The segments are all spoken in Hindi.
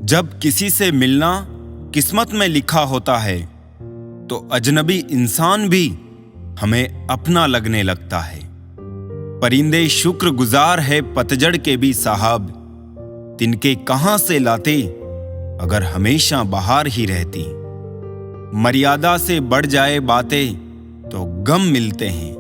जब किसी से मिलना किस्मत में लिखा होता है तो अजनबी इंसान भी हमें अपना लगने लगता है। परिंदे शुक्रगुजार है पतझड़ के भी साहब, तिनके कहां से लाते अगर हमेशा बहार ही रहती। मर्यादा से बढ़ जाए बातें तो गम मिलते हैं,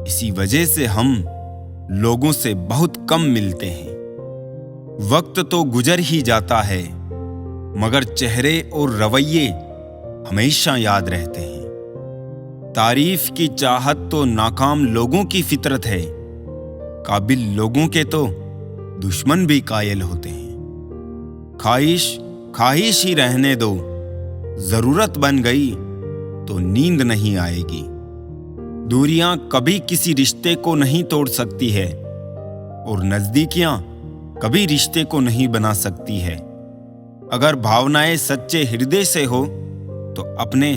इसी वजह से हम लोगों से बहुत कम मिलते हैं। वक्त तो गुजर ही जाता है मगर चेहरे और रवैये हमेशा याद रहते हैं। तारीफ की चाहत तो नाकाम लोगों की फितरत है, काबिल लोगों के तो दुश्मन भी कायल होते हैं। ख्वाहिश ख्वाहिश ही रहने दो, जरूरत बन गई तो नींद नहीं आएगी। दूरियां कभी किसी रिश्ते को नहीं तोड़ सकती है और नजदीकियां कभी रिश्ते को नहीं बना सकती है। अगर भावनाएं सच्चे हृदय से हो तो अपने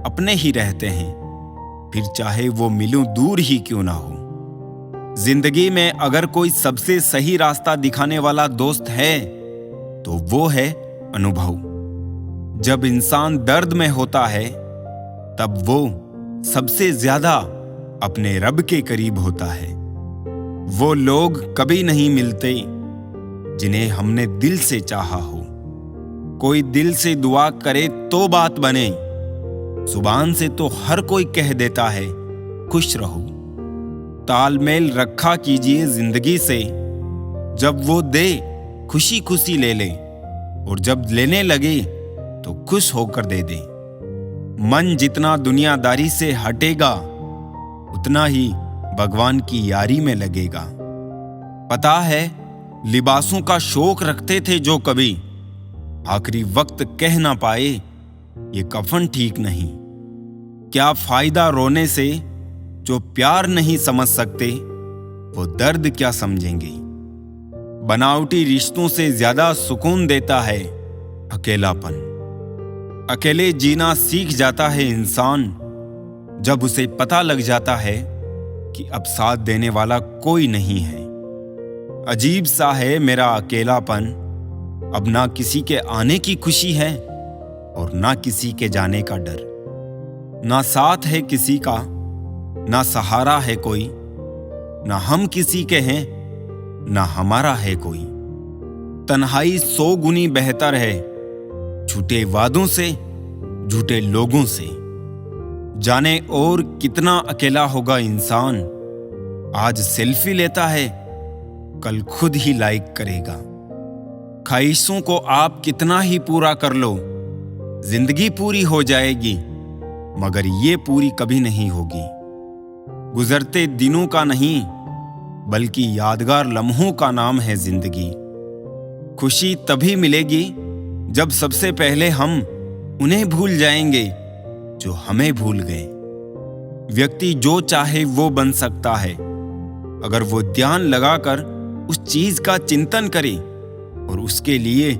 अपने ही रहते हैं, फिर चाहे वो मिलों दूर ही क्यों ना हो। जिंदगी में अगर कोई सबसे सही रास्ता दिखाने वाला दोस्त है तो वो है अनुभव। जब इंसान दर्द में होता है तब वो सबसे ज्यादा अपने रब के करीब होता है। वो लोग कभी नहीं मिलते जिन्हें हमने दिल से चाहा हो। कोई दिल से दुआ करे तो बात बने, जुबान से तो हर कोई कह देता है खुश रहो। तालमेल रखा कीजिए जिंदगी से, जब वो दे खुशी खुशी ले ले और जब लेने लगे तो खुश होकर दे दे। मन जितना दुनियादारी से हटेगा उतना ही भगवान की यारी में लगेगा। पता है लिबासों का शौक रखते थे जो कभी, आखिरी वक्त कह ना पाए ये कफन ठीक नहीं। क्या फायदा रोने से, जो प्यार नहीं समझ सकते वो दर्द क्या समझेंगे। बनावटी रिश्तों से ज्यादा सुकून देता है अकेलापन। अकेले जीना सीख जाता है इंसान जब उसे पता लग जाता है कि अब साथ देने वाला कोई नहीं है। अजीब सा है मेरा अकेलापन, अब ना किसी के आने की खुशी है और ना किसी के जाने का डर। ना साथ है किसी का, ना सहारा है कोई, ना हम किसी के हैं ना हमारा है कोई। तन्हाई 100 गुनी बेहतर है झूठे वादों से, झूठे लोगों से। जाने और कितना अकेला होगा इंसान, आज सेल्फी लेता है कल खुद ही लाइक करेगा। ख्वाहिशों को आप कितना ही पूरा कर लो, जिंदगी पूरी हो जाएगी मगर ये पूरी कभी नहीं होगी। गुजरते दिनों का नहीं बल्कि यादगार लम्हों का नाम है जिंदगी। खुशी तभी मिलेगी जब सबसे पहले हम उन्हें भूल जाएंगे जो हमें भूल गए। व्यक्ति जो चाहे वो बन सकता है अगर वो ध्यान लगाकर उस चीज का चिंतन करे और उसके लिए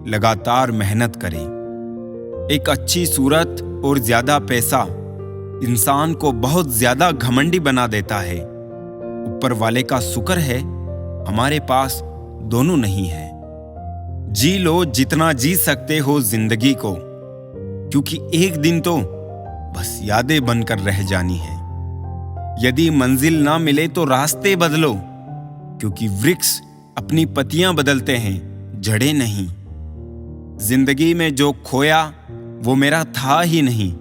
लगातार मेहनत करे। एक अच्छी सूरत और ज्यादा पैसा इंसान को बहुत ज्यादा घमंडी बना देता है। ऊपर वाले का शुक्र है हमारे पास दोनों नहीं है। जी लो जितना जी सकते हो जिंदगी को, क्योंकि एक दिन तो बस यादें बनकर रह जानी है। यदि मंजिल ना मिले तो रास्ते बदलो, क्योंकि वृक्ष अपनी पत्तियां बदलते हैं, जड़ें नहीं। जिंदगी में जो खोया वो मेरा था ही नहीं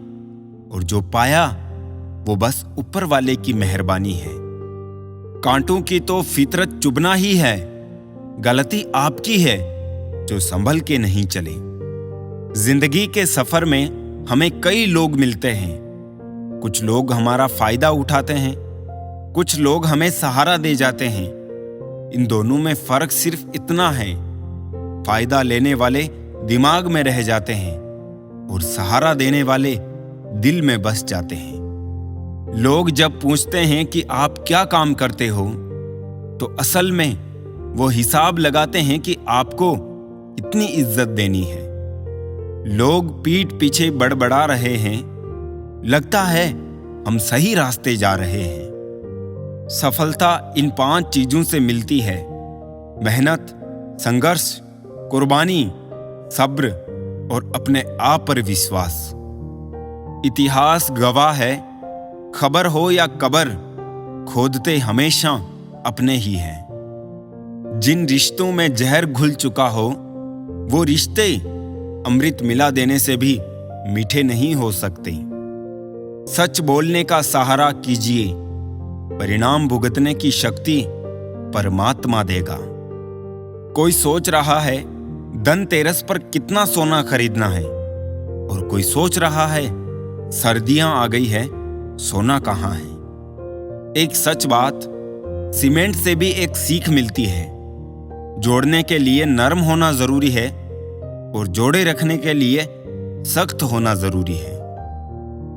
और जो पाया वो बस ऊपर वाले की मेहरबानी है। कांटों की तो फितरत चुभना ही है, गलती आपकी है जो संभल के नहीं चले। जिंदगी के सफर में हमें कई लोग मिलते हैं, कुछ लोग हमारा फायदा उठाते हैं, कुछ लोग हमें सहारा दे जाते हैं। इन दोनों में फर्क सिर्फ इतना है, फायदा लेने वाले दिमाग में रह जाते हैं और सहारा देने वाले दिल में बस जाते हैं। लोग जब पूछते हैं कि आप क्या काम करते हो तो असल में वो हिसाब लगाते हैं कि आपको इतनी इज्जत देनी है। लोग पीठ पीछे बड़बड़ा रहे हैं, लगता है हम सही रास्ते जा रहे हैं। सफलता इन 5 चीजों से मिलती है: मेहनत, संघर्ष, कुर्बानी, सब्र और अपने आप पर विश्वास। इतिहास गवाह है, खबर हो या कबर, खोदते हमेशा अपने ही हैं। जिन रिश्तों में जहर घुल चुका हो, वो रिश्ते अमृत मिला देने से भी मीठे नहीं हो सकते। सच बोलने का सहारा कीजिए, परिणाम भुगतने की शक्ति परमात्मा देगा। कोई सोच रहा है धनतेरस पर कितना सोना खरीदना है, और कोई सोच रहा है सर्दियां आ गई है, सोना कहाँ है। एक सच बात, सीमेंट से भी एक सीख मिलती है। जोड़ने के लिए नरम होना जरूरी है और जोड़े रखने के लिए सख्त होना जरूरी है।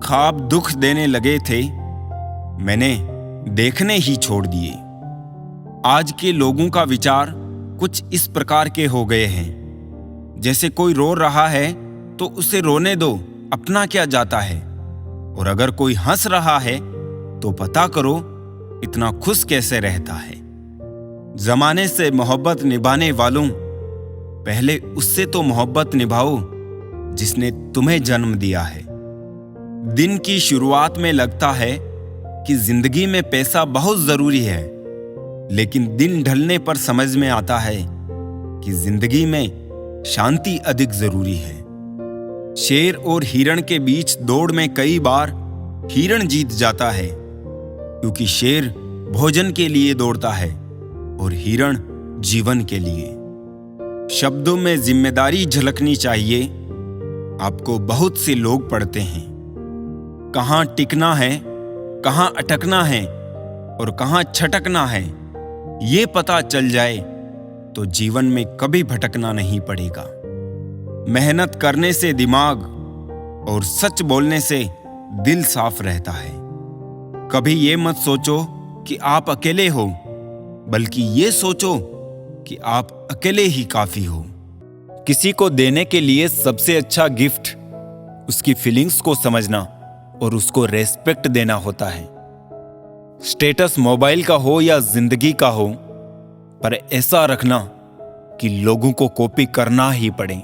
ख्वाब दुख देने लगे थे, मैंने देखने ही छोड़ दिए। आज के लोगों का विचार कुछ इस प्रकार के हो गए हैं, जैसे कोई रो रहा है तो उसे रोने दो, अपना क्या जाता है। और अगर कोई हंस रहा है तो पता करो इतना खुश कैसे रहता है। जमाने से मोहब्बत निभाने वालों, पहले उससे तो मोहब्बत निभाओ जिसने तुम्हें जन्म दिया है। दिन की शुरुआत में लगता है कि जिंदगी में पैसा बहुत जरूरी है, लेकिन दिन ढलने पर समझ में आता है कि जिंदगी में शांति अधिक जरूरी है। शेर और हिरण के बीच दौड़ में कई बार हिरण जीत जाता है, क्योंकि शेर भोजन के लिए दौड़ता है और हिरण जीवन के लिए। शब्दों में जिम्मेदारी झलकनी चाहिए। आपको बहुत से लोग पढ़ते हैं, कहाँ टिकना है, कहाँ अटकना है और कहाँ छटकना है, ये पता चल जाए तो जीवन में कभी भटकना नहीं पड़ेगा। मेहनत करने से दिमाग और सच बोलने से दिल साफ रहता है। कभी ये मत सोचो कि आप अकेले हो, बल्कि ये सोचो कि आप अकेले ही काफी हो। किसी को देने के लिए सबसे अच्छा गिफ्ट उसकी फीलिंग्स को समझना और उसको रेस्पेक्ट देना होता है। स्टेटस मोबाइल का हो या जिंदगी का हो, पर ऐसा रखना कि लोगों को कॉपी करना ही पड़े।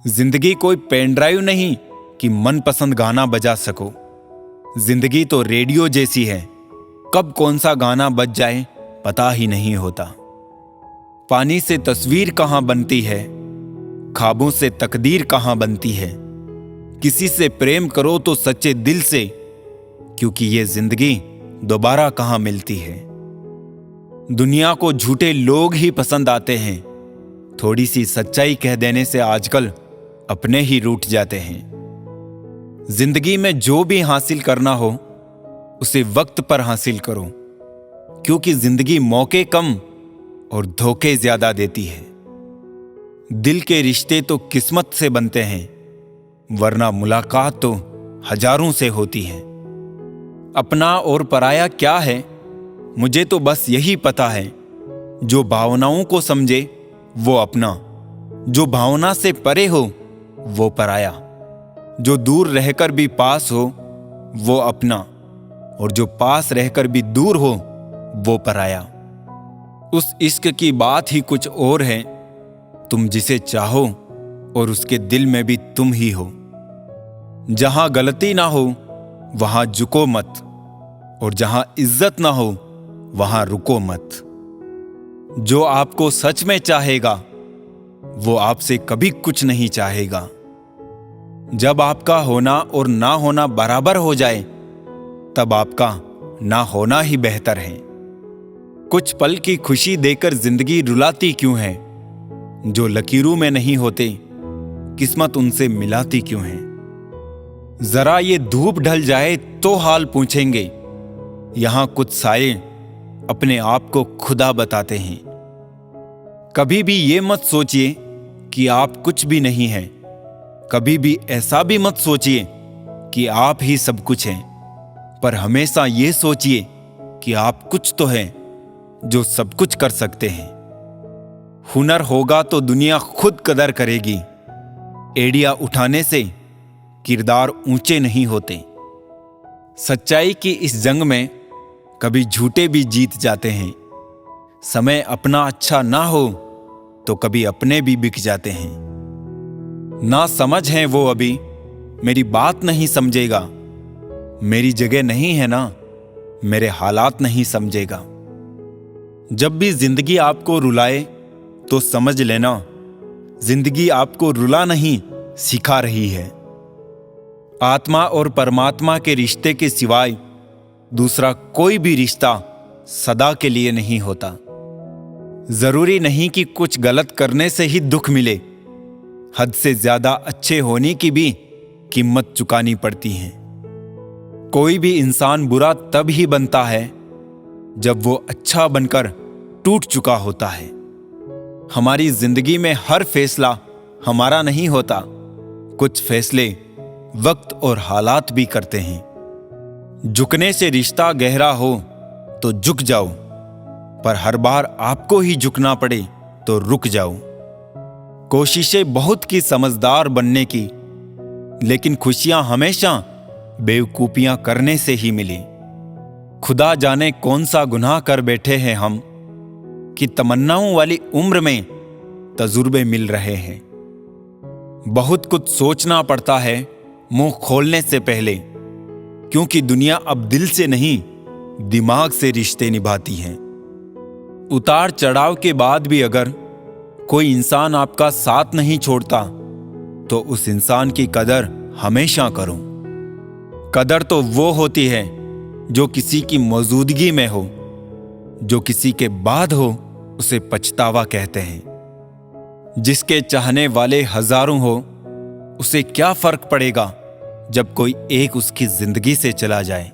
जिंदगी कोई पेन ड्राइव नहीं कि मनपसंद गाना बजा सको। जिंदगी तो रेडियो जैसी है, कब कौन सा गाना बज जाए पता ही नहीं होता। पानी से तस्वीर कहां बनती है, ख्वाबों से तकदीर कहां बनती है। किसी से प्रेम करो तो सच्चे दिल से, क्योंकि ये जिंदगी दोबारा कहां मिलती है। दुनिया को झूठे लोग ही पसंद आते हैं। थोड़ी सी सच्चाई कह देने से आजकल अपने ही रूठ जाते हैं। जिंदगी में जो भी हासिल करना हो उसे वक्त पर हासिल करो, क्योंकि जिंदगी मौके कम और धोखे ज्यादा देती है। दिल के रिश्ते तो किस्मत से बनते हैं, वरना मुलाकात तो हजारों से होती है। अपना और पराया क्या है, मुझे तो बस यही पता है। जो भावनाओं को समझे वो अपना, जो भावना से परे हो वो पराया। जो दूर रहकर भी पास हो वो अपना, और जो पास रहकर भी दूर हो वो पराया। उस इश्क की बात ही कुछ और है, तुम जिसे चाहो और उसके दिल में भी तुम ही हो। जहां गलती ना हो वहां झुको मत, और जहां इज्जत ना हो वहां रुको मत। जो आपको सच में चाहेगा वो आपसे कभी कुछ नहीं चाहेगा। जब आपका होना और ना होना बराबर हो जाए, तब आपका ना होना ही बेहतर है। कुछ पल की खुशी देकर जिंदगी रुलाती क्यों है। जो लकीरों में नहीं होते, किस्मत उनसे मिलाती क्यों है। जरा ये धूप ढल जाए तो हाल पूछेंगे। यहां कुछ साये अपने आप को खुदा बताते हैं। कभी भी ये मत सोचिए कि आप कुछ भी नहीं हैं। कभी भी ऐसा भी मत सोचिए कि आप ही सब कुछ हैं। पर हमेशा ये सोचिए कि आप कुछ तो हैं जो सब कुछ कर सकते हैं। हुनर होगा तो दुनिया खुद कदर करेगी। एड़ियां उठाने से किरदार ऊंचे नहीं होते। सच्चाई की इस जंग में कभी झूठे भी जीत जाते हैं। समय अपना अच्छा ना हो तो कभी अपने भी बिक जाते हैं। ना समझ है वो अभी, मेरी बात नहीं समझेगा। मेरी जगह नहीं है ना, मेरे हालात नहीं समझेगा। जब भी जिंदगी आपको रुलाए तो समझ लेना, जिंदगी आपको रुला नहीं सिखा रही है। आत्मा और परमात्मा के रिश्ते के सिवाय दूसरा कोई भी रिश्ता सदा के लिए नहीं होता। जरूरी नहीं कि कुछ गलत करने से ही दुख मिले, हद से ज्यादा अच्छे होने की भी कीमत चुकानी पड़ती है। कोई भी इंसान बुरा तब ही बनता है जब वो अच्छा बनकर टूट चुका होता है। हमारी जिंदगी में हर फैसला हमारा नहीं होता, कुछ फैसले वक्त और हालात भी करते हैं। झुकने से रिश्ता गहरा हो तो झुक जाओ, पर हर बार आपको ही झुकना पड़े तो रुक जाओ। कोशिशें बहुत की समझदार बनने की, लेकिन खुशियां हमेशा बेवकूफियां करने से ही मिली। खुदा जाने कौन सा गुनाह कर बैठे हैं हम कि तमन्नाओं वाली उम्र में तजुर्बे मिल रहे हैं। बहुत कुछ सोचना पड़ता है मुंह खोलने से पहले, क्योंकि दुनिया अब दिल से नहीं दिमाग से रिश्ते निभाती है। उतार चढ़ाव के बाद भी अगर कोई इंसान आपका साथ नहीं छोड़ता तो उस इंसान की कदर हमेशा करो। कदर तो वो होती है जो किसी की मौजूदगी में हो, जो किसी के बाद हो उसे पछतावा कहते हैं। जिसके चाहने वाले हजारों हो, उसे क्या फर्क पड़ेगा जब कोई एक उसकी जिंदगी से चला जाए।